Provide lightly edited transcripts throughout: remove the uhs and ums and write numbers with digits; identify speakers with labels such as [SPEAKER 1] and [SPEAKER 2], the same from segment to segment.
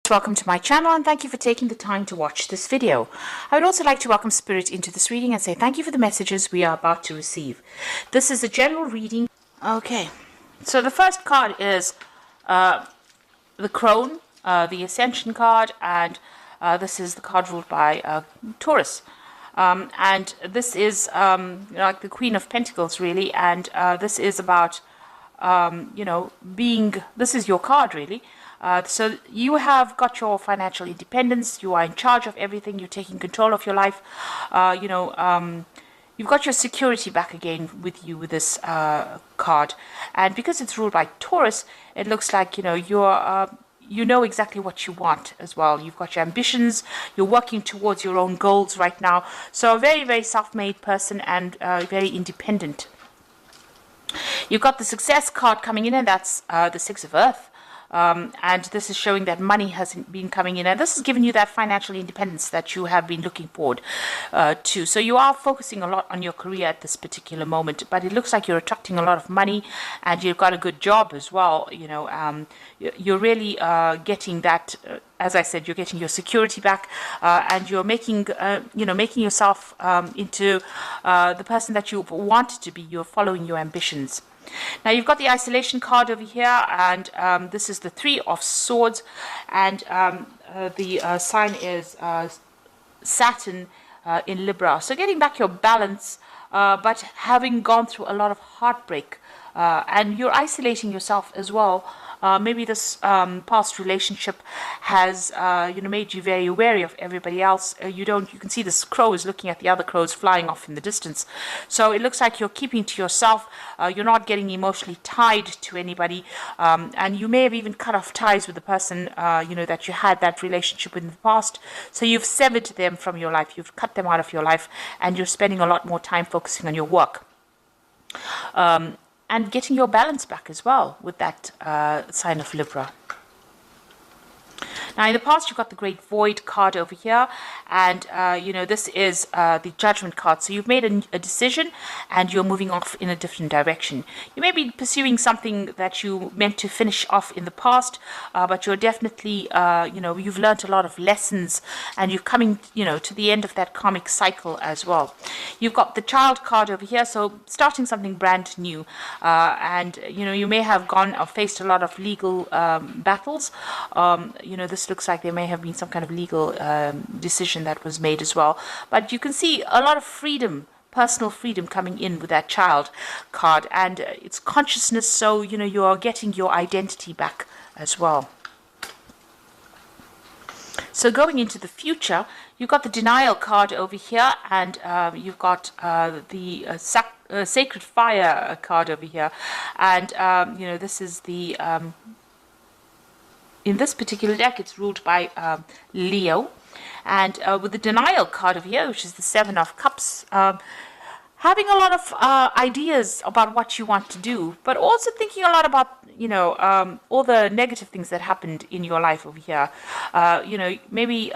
[SPEAKER 1] Welcome to my channel and thank you for taking the time to watch this video. I would also like to welcome Spirit into this reading and say thank you for the messages we are about to receive. This is a general reading. Okay, so the first card is the Crone, the Ascension card, and this is the card ruled by Taurus. And this is like the Queen of Pentacles really, and this is about this is your card really. So you have got your financial independence, you are in charge of everything, you're taking control of your life, you've got your security back again with you with this card. And because it's ruled by Taurus, it looks like, you know exactly what you want as well. You've got your ambitions, you're working towards your own goals right now. So a very, very self-made person and very independent. You've got the Success card coming in, and that's the Six of Earth. And this is showing that money has been coming in, and this has given you that financial independence that you have been looking forward to. So you are focusing a lot on your career at this particular moment, but it looks like you're attracting a lot of money, and you've got a good job as well. You're really getting that. As I said, you're getting your security back, and you're making yourself into the person that you wanted to be. You're following your ambitions. Now you've got the Isolation card over here, and this is the Three of Swords, and the sign is Saturn in Libra. So getting back your balance, but having gone through a lot of heartbreak, and you're isolating yourself as well. Maybe this past relationship has made you very wary of everybody else. You can see this crow is looking at the other crows flying off in the distance. So it looks like you're keeping to yourself. You're not getting emotionally tied to anybody, and you may have even cut off ties with the person that you had that relationship with in the past. So you've severed them from your life. You've cut them out of your life, and you're spending a lot more time focusing on your work. And getting your balance back as well with that sign of Libra. Now, in the past, you've got the Great Void card over here, and this is the Judgment card. So you've made a decision, and you're moving off in a different direction. You may be pursuing something that you meant to finish off in the past, but you're definitely, you've learned a lot of lessons, and you're coming, to the end of that karmic cycle as well. You've got the Child card over here, so starting something brand new, and you may have gone or faced a lot of legal battles. This looks like there may have been some kind of legal decision that was made as well. But you can see a lot of freedom, personal freedom coming in with that Child card. And it's consciousness, so, you are getting your identity back as well. So going into the future, you've got the Denial card over here, and you've got the Sacred Fire card over here. And, this is the... in this particular deck, it's ruled by Leo. And with the Denial card over here, which is the Seven of Cups, having a lot of ideas about what you want to do, but also thinking a lot about, all the negative things that happened in your life over here. Maybe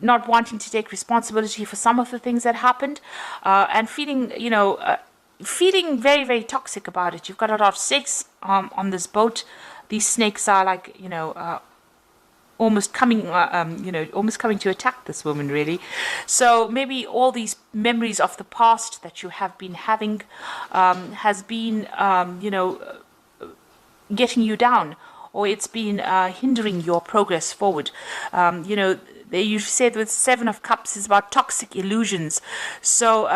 [SPEAKER 1] not wanting to take responsibility for some of the things that happened, and feeling, feeling very, very toxic about it. You've got a lot of snakes on this boat. These snakes are like, almost coming to attack this woman, really. So maybe all these memories of the past that you have been having has been, getting you down, or it's been hindering your progress forward. They usually say that Seven of Cups is about toxic illusions. So,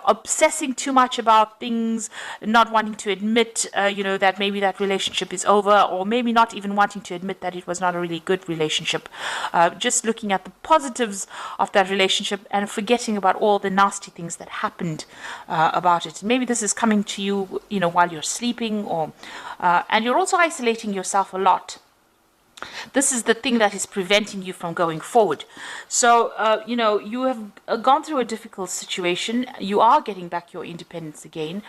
[SPEAKER 1] obsessing too much about things, not wanting to admit, that maybe that relationship is over, or maybe not even wanting to admit that it was not a really good relationship. Just looking at the positives of that relationship and forgetting about all the nasty things that happened about it. Maybe this is coming to you, while you're sleeping, or and you're also isolating yourself a lot. This is the thing that is preventing you from going forward. So, you have gone through a difficult situation. You are getting back your independence again.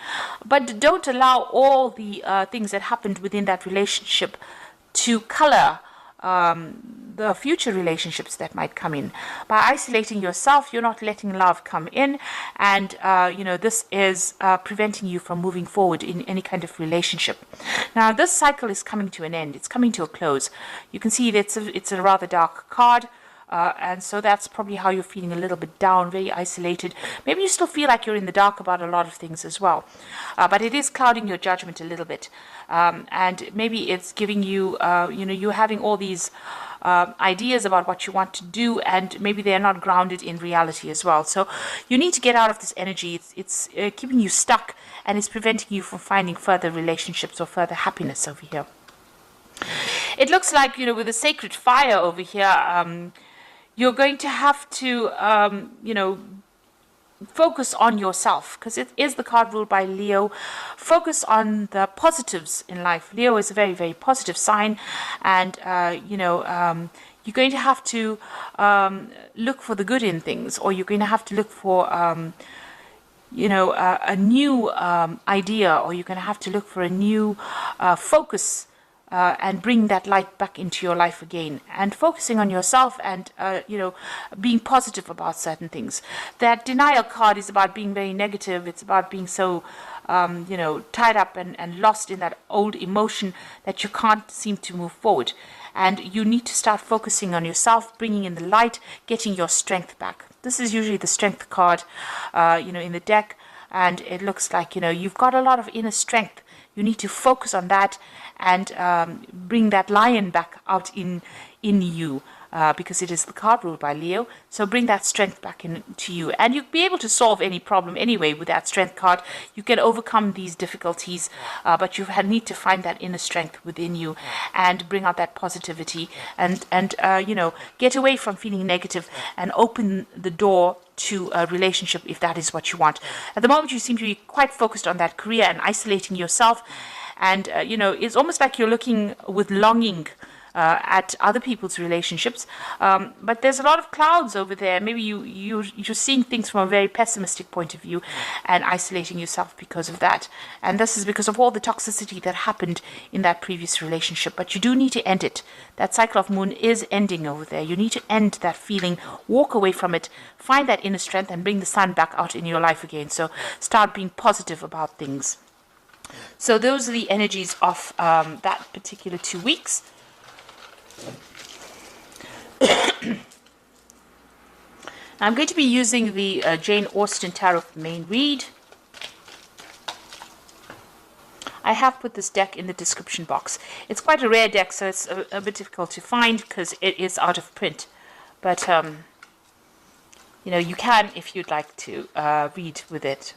[SPEAKER 1] But don't allow all the things that happened within that relationship to color the future relationships that might come in. By isolating yourself, you're not letting love come in, and this is preventing you from moving forward in any kind of relationship. Now, this cycle is coming to an end. It's coming to a close. You can see that it's a rather dark card. And so that's probably how you're feeling, a little bit down, very isolated. Maybe you still feel like you're in the dark about a lot of things as well. But it is clouding your judgment a little bit. And maybe it's giving you, you're having all these ideas about what you want to do, and maybe they're not grounded in reality as well. So you need to get out of this energy. It's keeping you stuck, and it's preventing you from finding further relationships or further happiness over here. It looks like, with the sacred fire over here, you're going to have to, focus on yourself, because it is the card ruled by Leo. Focus on the positives in life. Leo is a very, very positive sign, and, you're going to have to look for the good in things, or you're going to have to look for, a new idea, or you're going to have to look for a new focus. And bring that light back into your life again, and focusing on yourself, and being positive about certain things. That denial card is about being very negative. It's about being so tied up and lost in that old emotion that you can't seem to move forward. And you need to start focusing on yourself, bringing in the light, getting your strength back. This is usually the strength card in the deck, and it looks like you've got a lot of inner strength. You need to focus on that and bring that lion back out in you, because it is the card ruled by Leo. So bring that strength back into you, and you'll be able to solve any problem anyway with that strength card. You can overcome these difficulties, but you need to find that inner strength within you and bring out that positivity, and get away from feeling negative and open the door to a relationship if that is what you want. At the moment, you seem to be quite focused on that career and isolating yourself, and it's almost like you're looking with longing at other people's relationships, but there's a lot of clouds over there. Maybe you're seeing things from a very pessimistic point of view and isolating yourself because of that. And this is because of all the toxicity that happened in that previous relationship. But you do need to end it. That cycle of moon is ending over there. You need to end that feeling, walk away from it, find that inner strength, and bring the sun back out in your life again. So start being positive about things. So those are the energies of that particular 2 weeks. I'm going to be using the Jane Austen Tarot main read. I have put this deck in the description box. It's quite a rare deck, so it's a bit difficult to find because it is out of print. But, you can, if you'd like to, read with it.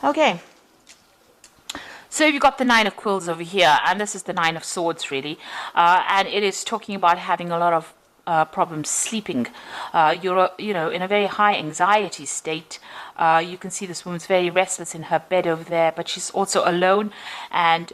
[SPEAKER 1] Okay, so you've got the Nine of Quills over here, and this is the Nine of Swords, really, and it is talking about having a lot of problems sleeping. You're, in a very high anxiety state. You can see this woman's very restless in her bed over there, but she's also alone, and,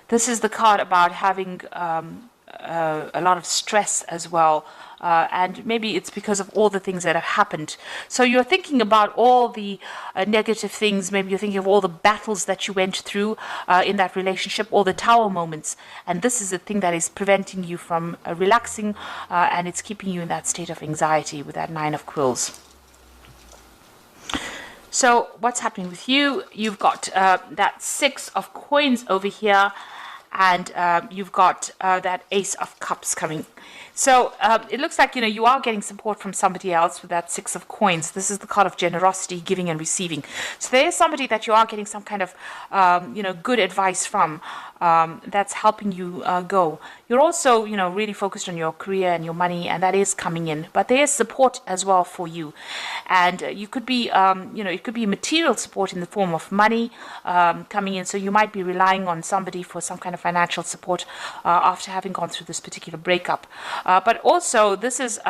[SPEAKER 1] this is the card about having a lot of stress as well. And maybe it's because of all the things that have happened. So you're thinking about all the negative things. Maybe you're thinking of all the battles that you went through in that relationship, all the tower moments. And this is the thing that is preventing you from relaxing, and it's keeping you in that state of anxiety with that Nine of Quills. So what's happening with you? You've got that Six of Coins over here, and you've got that Ace of Cups coming. So it looks like, you are getting support from somebody else with that Six of Coins. This is the card of generosity, giving and receiving. So there is somebody that you are getting some kind of, good advice from that's helping you go. You're also, really focused on your career and your money, and that is coming in. But there is support as well for you. And you could be, it could be material support in the form of money coming in. So you might be relying on somebody for some kind of financial support after having gone through this particular breakup. But also, this is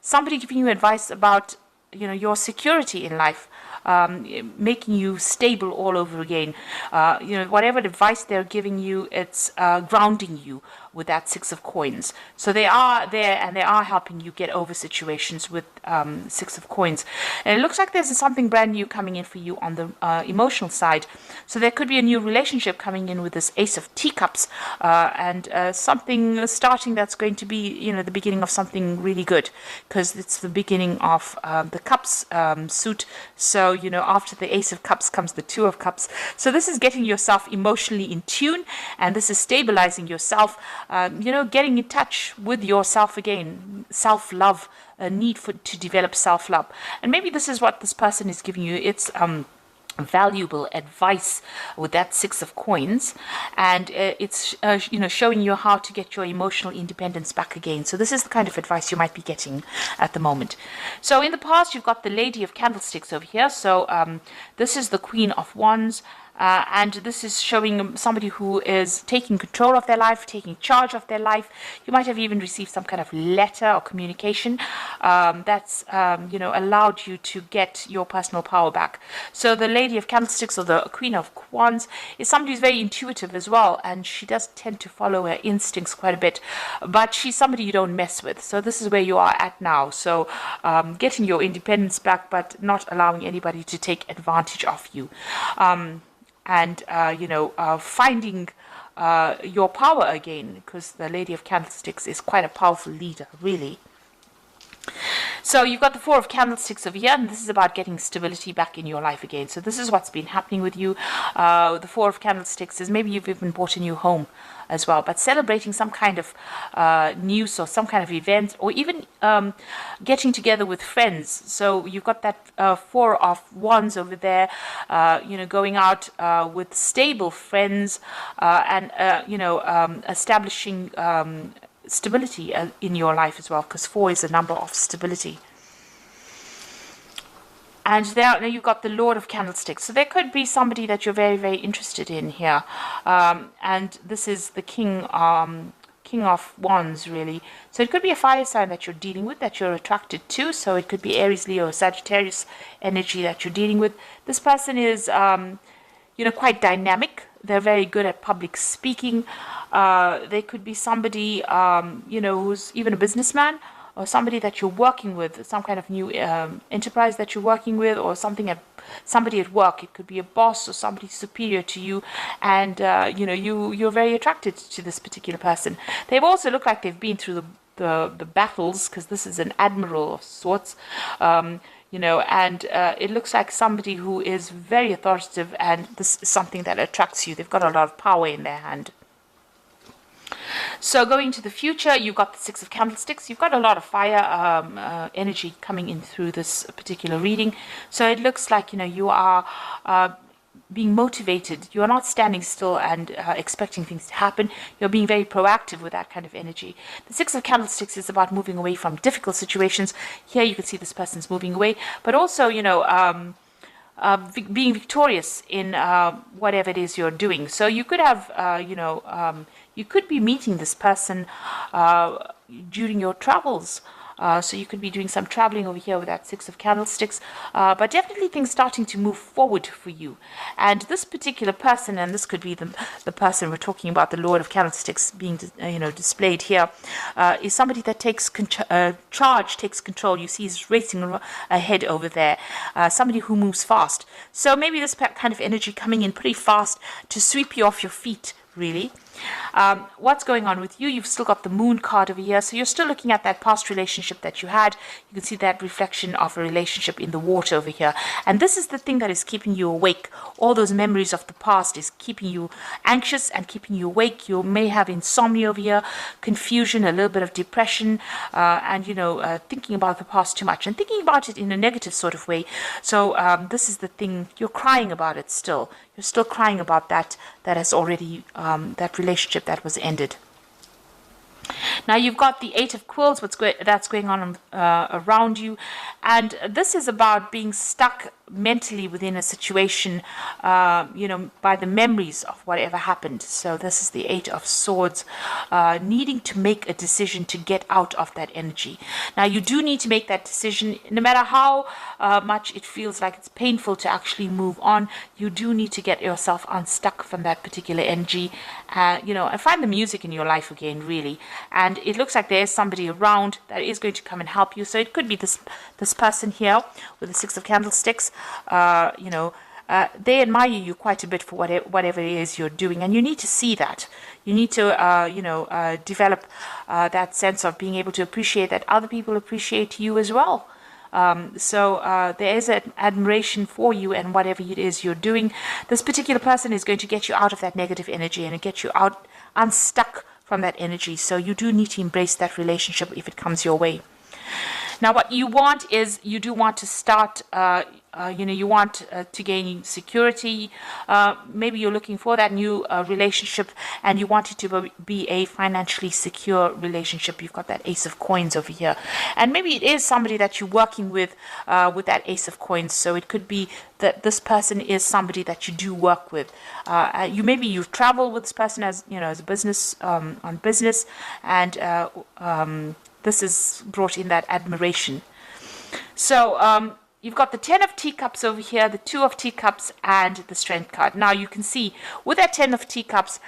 [SPEAKER 1] somebody giving you advice about, your security in life. making you stable all over again. Whatever advice they're giving you, it's grounding you with that Six of Coins. So they are there and they are helping you get over situations with Six of Coins. And it looks like there's something brand new coming in for you on the emotional side. So there could be a new relationship coming in with this Ace of Teacups, and something starting that's going to be, the beginning of something really good, because it's the beginning of the Cups suit. So, after the Ace of Cups comes the Two of Cups. So this is getting yourself emotionally in tune, and this is stabilizing yourself, getting in touch with yourself again, self-love, a need to develop self-love. And maybe this is what this person is giving you. It's valuable advice with that Six of Coins, and it's showing you how to get your emotional independence back again. So this is the kind of advice you might be getting at the moment. So in the past, you've got the Lady of Candlesticks over here. So this is the Queen of Wands. And this is showing somebody who is taking control of their life, taking charge of their life. You might have even received some kind of letter or communication that's allowed you to get your personal power back. So the Lady of Candlesticks, or the Queen of Wands, is somebody who's very intuitive as well, and she does tend to follow her instincts quite a bit, but she's somebody you don't mess with. So this is where you are at now. So getting your independence back, but not allowing anybody to take advantage of you. And finding your power again, because the Lady of Candlesticks is quite a powerful leader, really. So you've got the Four of Candlesticks over here, and this is about getting stability back in your life again. So this is what's been happening with you. The Four of Candlesticks is maybe you've even bought a new home as well, but celebrating some kind of news or some kind of event, or even getting together with friends. So you've got that Four of Wands over there, going out with stable friends, and establishing stability in your life as well, because 4 is a number of stability. And now you've got the Lord of Candlesticks. So there could be somebody that you're very, very interested in here. And this is the King of Wands, really. So it could be a fire sign that you're dealing with, that you're attracted to. So it could be Aries, Leo, Sagittarius energy that you're dealing with. This person is, quite dynamic. They're very good at public speaking. They could be somebody, who's even a businessman, or somebody that you're working with, some kind of new enterprise that you're working with, or somebody at work. It could be a boss or somebody superior to you, and you're very attracted to this particular person. They've also looked like they've been through the battles, because this is an admiral of sorts. And it looks like somebody who is very authoritative, and this is something that attracts you. They've got a lot of power in their hand. So going to the future, you've got the Six of Candlesticks. You've got a lot of fire energy coming in through this particular reading. So it looks like, you are being motivated. You're not standing still and expecting things to happen. You're being very proactive with that kind of energy. The Six of Candlesticks is about moving away from difficult situations. Here you can see this person's moving away, but also, being victorious in whatever it is you're doing. So you could have, you could be meeting this person during your travels. So you could be doing some traveling over here with that Six of Candlesticks, but definitely things starting to move forward for you. And this particular person, and this could be the person we're talking about, the Lord of Candlesticks being displayed here, is somebody that takes charge, takes control. You see he's racing ahead over there, somebody who moves fast. So maybe this kind of energy coming in pretty fast to sweep you off your feet, really. What's going on with you? You've still got the Moon card over here, so you're still looking at that past relationship that you had. You can see that reflection of a relationship in the water over here, and this is the thing that is keeping you awake. All those memories of the past is keeping you anxious and keeping you awake. You may have insomnia over here, confusion, a little bit of depression, and thinking about the past too much and thinking about it in a negative sort of way. So this is the thing, you're crying about it still. You're still crying about that has already, that relationship that was ended. Now you've got the Eight of Quills, that's going on around you, and this is about being stuck mentally within a situation, by the memories of whatever happened. So this is the Eight of Swords, needing to make a decision to get out of that energy. Now, you do need to make that decision, no matter how much it feels like it's painful to actually move on. You do need to get yourself unstuck from that particular energy, and find the music in your life again, really. And it looks like there is somebody around that is going to come and help you. So it could be this person here with the Six of Candlesticks. They admire you quite a bit for whatever it is you're doing, and you need to see that. You need to, develop that sense of being able to appreciate that other people appreciate you as well. So there is an admiration for you and whatever it is you're doing. This particular person is going to get you out of that negative energy and get you out unstuck from that energy. So you do need to embrace that relationship if it comes your way. Now, what you want is, you do want to start, you want to gain security. Maybe you're looking for that new relationship, and you want it to be a financially secure relationship. You've got that Ace of Coins over here. And maybe it is somebody that you're working with that Ace of Coins. So it could be that this person is somebody that you do work with. Maybe you've traveled with this person as a business, on business, and this is brought in that admiration. So you've got the Ten of Teacups over here, the Two of Teacups, and the Strength card. Now you can see with that Ten of Teacups,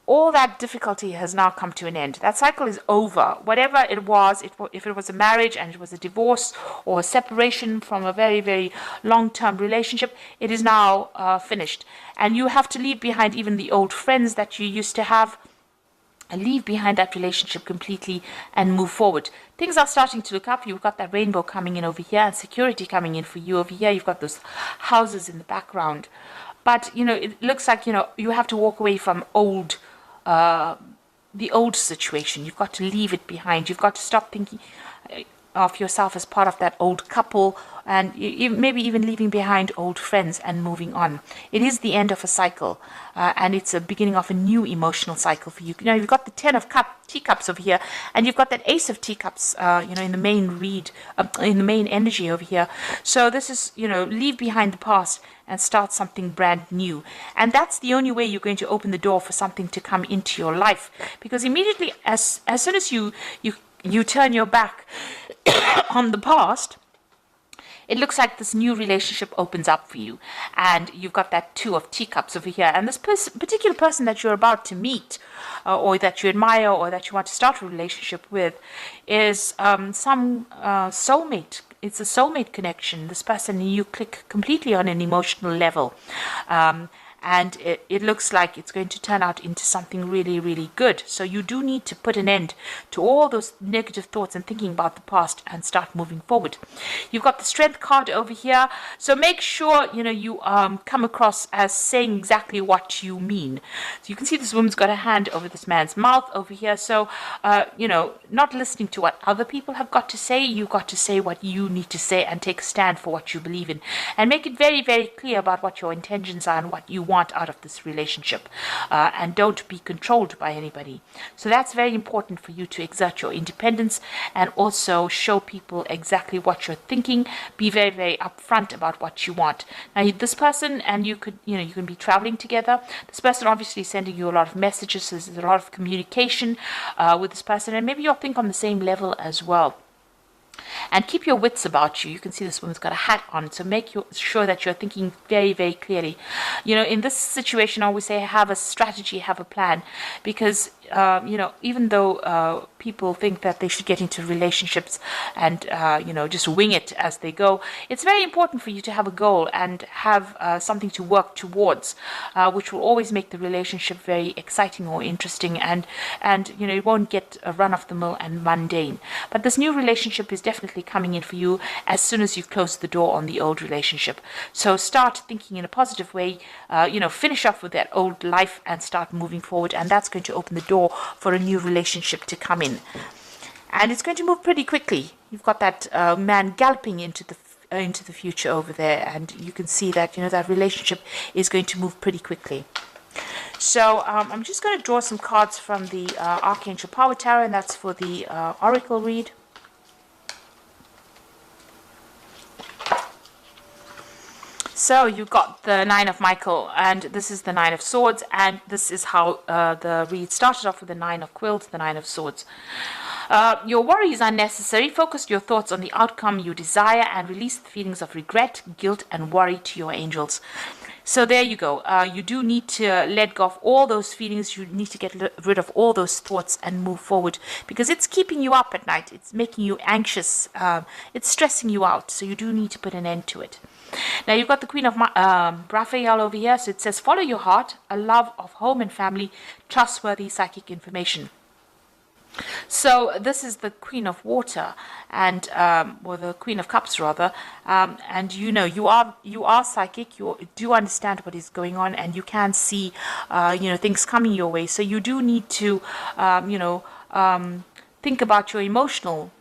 [SPEAKER 1] all that difficulty has now come to an end. That cycle is over. Whatever it was, if it was a marriage and it was a divorce or a separation from a very, very long-term relationship, it is now finished. And you have to leave behind even the old friends that you used to have, and leave behind that relationship completely and move forward. Things are starting to look up. You've got that rainbow coming in over here and security coming in for you over here. You've got those houses in the background. But, it looks like, you have to walk away from the old situation. You've got to leave it behind. You've got to stop thinking of yourself as part of that old couple, and maybe even leaving behind old friends and moving on. It is the end of a cycle, and it's a beginning of a new emotional cycle for you. You've got the Ten of Teacups over here, and you've got that Ace of Teacups, in the main read, in the main energy over here. So this is, leave behind the past and start something brand new. And that's the only way you're going to open the door for something to come into your life, because immediately, as soon as you turn your back on the past, it looks like this new relationship opens up for you. And you've got that Two of Teacups over here. And this particular person that you're about to meet, or that you admire, or that you want to start a relationship with, is some soulmate. It's a soulmate connection. This person, you click completely on an emotional level. And it looks like it's going to turn out into something really, really good. So you do need to put an end to all those negative thoughts and thinking about the past and start moving forward. You've got the Strength card over here. So make sure, you come across as saying exactly what you mean. So you can see this woman's got a hand over this man's mouth over here. So, not listening to what other people have got to say. You've got to say what you need to say and take a stand for what you believe in. And make it very, very clear about what your intentions are and what you want out of this relationship, and don't be controlled by anybody. So that's very important for you to exert your independence and also show people exactly what you're thinking. Be very, very upfront about what you want. Now, this person and you can be traveling together. This person obviously sending you a lot of messages. So there's a lot of communication with this person, and maybe you'll think on the same level as well. And keep your wits about you. You can see this woman's got a hat on, so make sure that you're thinking very, very clearly. In this situation, I always say have a strategy, have a plan, because even though people think that they should get into relationships and just wing it as they go, it's very important for you to have a goal and have something to work towards, which will always make the relationship very exciting or interesting, and it won't get a run of the mill and mundane. But this new relationship is definitely coming in for you as soon as you've closed the door on the old relationship. So start thinking in a positive way, finish off with that old life and start moving forward, and that's going to open the door for a new relationship to come in. And it's going to move pretty quickly. You've got that man galloping into the future over there, and you can see that that relationship is going to move pretty quickly. So I'm just going to draw some cards from the Archangel Power Tarot, and that's for the Oracle read. So you got the Nine of Michael, and this is the Nine of Swords, and this is how the read started off with the Nine of Quills, the Nine of Swords. Your worry is unnecessary. Focus your thoughts on the outcome you desire and release the feelings of regret, guilt, and worry to your angels. So there you go. You do need to let go of all those feelings. You need to get rid of all those thoughts and move forward, because it's keeping you up at night. It's making you anxious. It's stressing you out. So you do need to put an end to it. Now you've got the Queen of Raphael over here. So it says, follow your heart, a love of home and family, trustworthy psychic information. So this is the Queen of Water, and or the Queen of Cups rather, and you are psychic. You do understand what is going on, and you can see things coming your way. So you do need to think about your emotional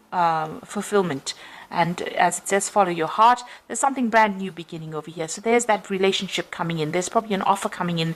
[SPEAKER 1] fulfillment. And as it says, follow your heart. There's something brand new beginning over here. So there's that relationship coming in. There's probably an offer coming in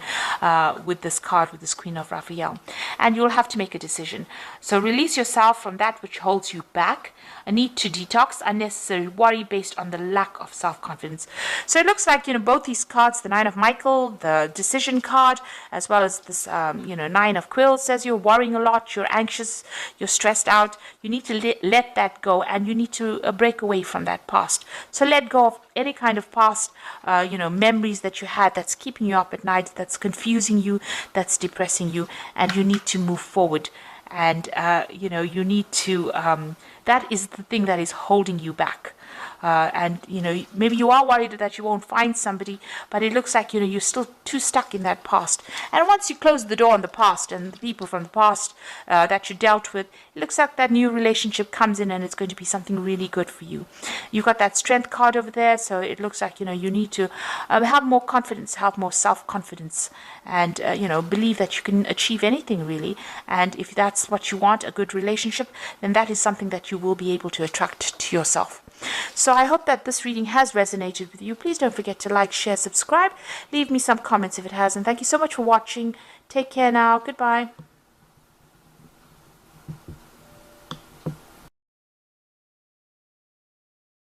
[SPEAKER 1] with this card, with this Queen of Raphael. And you'll have to make a decision. So release yourself from that which holds you back. A need to detox unnecessary worry based on the lack of self-confidence. So it looks like, both these cards, the Nine of Michael, the decision card, as well as this, Nine of Quills, says you're worrying a lot, you're anxious, you're stressed out. You need to let that go, and you need to break away from that past. So let go of any kind of past, memories that you had that's keeping you up at night, that's confusing you, that's depressing you, and you need to move forward. And, you need to, that is the thing that is holding you back. And maybe you are worried that you won't find somebody, but it looks like you're still too stuck in that past. And once you close the door on the past and the people from the past that you dealt with, it looks like that new relationship comes in, and it's going to be something really good for you. You've got that Strength card over there, so it looks like you need to have more confidence, have more self-confidence, and believe that you can achieve anything really. And if that's what you want, a good relationship, then that is something that you will be able to attract to yourself. So I hope that this reading has resonated with you. Please don't forget to like, share, subscribe. Leave me some comments if it has. And thank you so much for watching. Take care now. Goodbye.